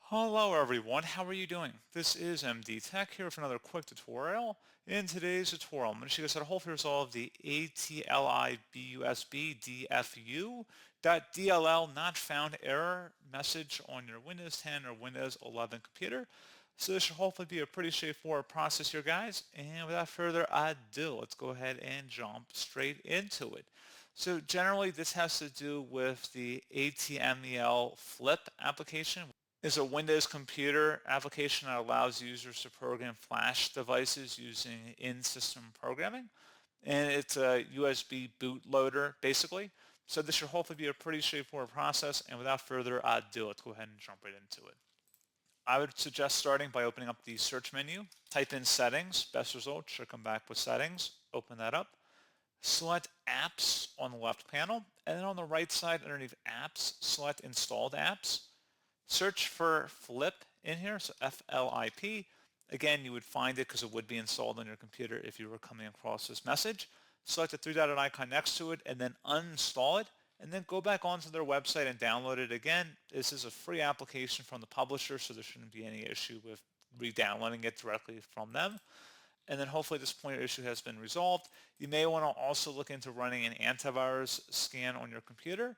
Hello everyone, how are you doing? This is MD Tech here with another quick tutorial. In today's tutorial, I'm going to show you guys how to hopefully resolve the Atlibusbdfu.dll Not Found error message on your Windows 10 or Windows 11 computer. So this should hopefully be a pretty straightforward process here, guys. And without further ado, let's go ahead and jump straight into it. So generally, this has to do with the AtMEL Flip application. Is a Windows computer application that allows users to program flash devices using in-system programming. And it's a USB bootloader, basically. So this should hopefully be a pretty straightforward process. And without further ado, let's go ahead and jump right into it. I would suggest starting by opening up the search menu. Type in settings. Best result should come back with settings. Open that up. Select apps on the left panel. And then on the right side underneath apps, select installed apps. Search for Flip in here, so F-L-I-P. Again, you would find it because it would be installed on your computer if you were coming across this message. Select the three-dotted icon next to it and then uninstall it, and then go back onto their website and download it again. This is a free application from the publisher, so there shouldn't be any issue with re-downloading it directly from them. And then hopefully this pointer issue has been resolved. You may want to also look into running an antivirus scan on your computer,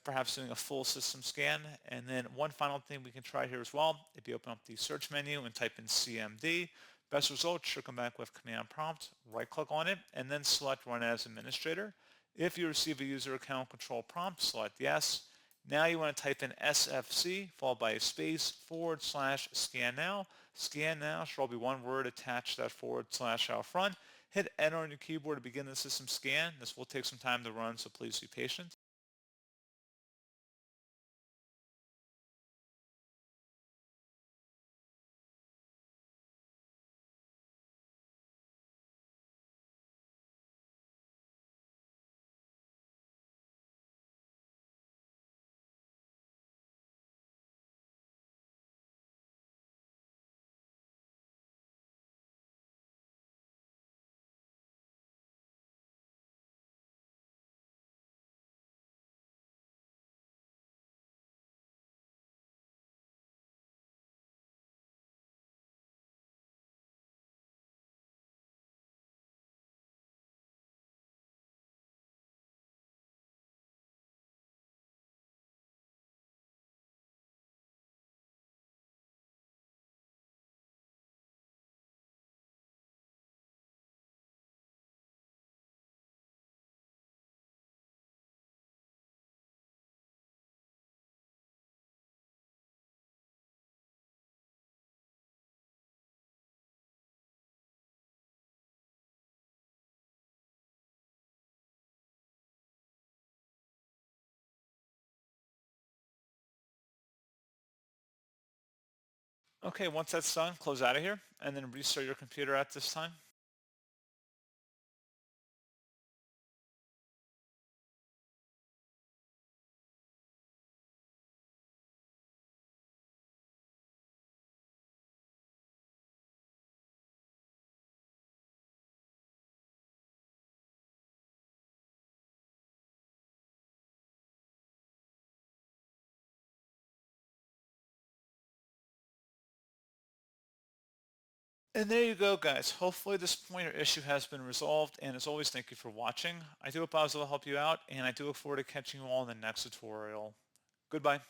perhaps doing a full system scan. And then one final thing we can try here as well, if you open up the search menu and type in CMD, best results should come back with command prompt, right click on it, and then select run as administrator. If you receive a user account control prompt, select yes. Now you want to type in SFC followed by a space /scan now. Scan now should all be one word attached to that / out front. Hit enter on your keyboard to begin the system scan. This will take some time to run, so please be patient. Okay, once that's done, close out of here and then restart your computer at this time. And there you go, guys. Hopefully this pointer issue has been resolved. And as always, thank you for watching. I do hope I was able to help you out, and I do look forward to catching you all in the next tutorial. Goodbye.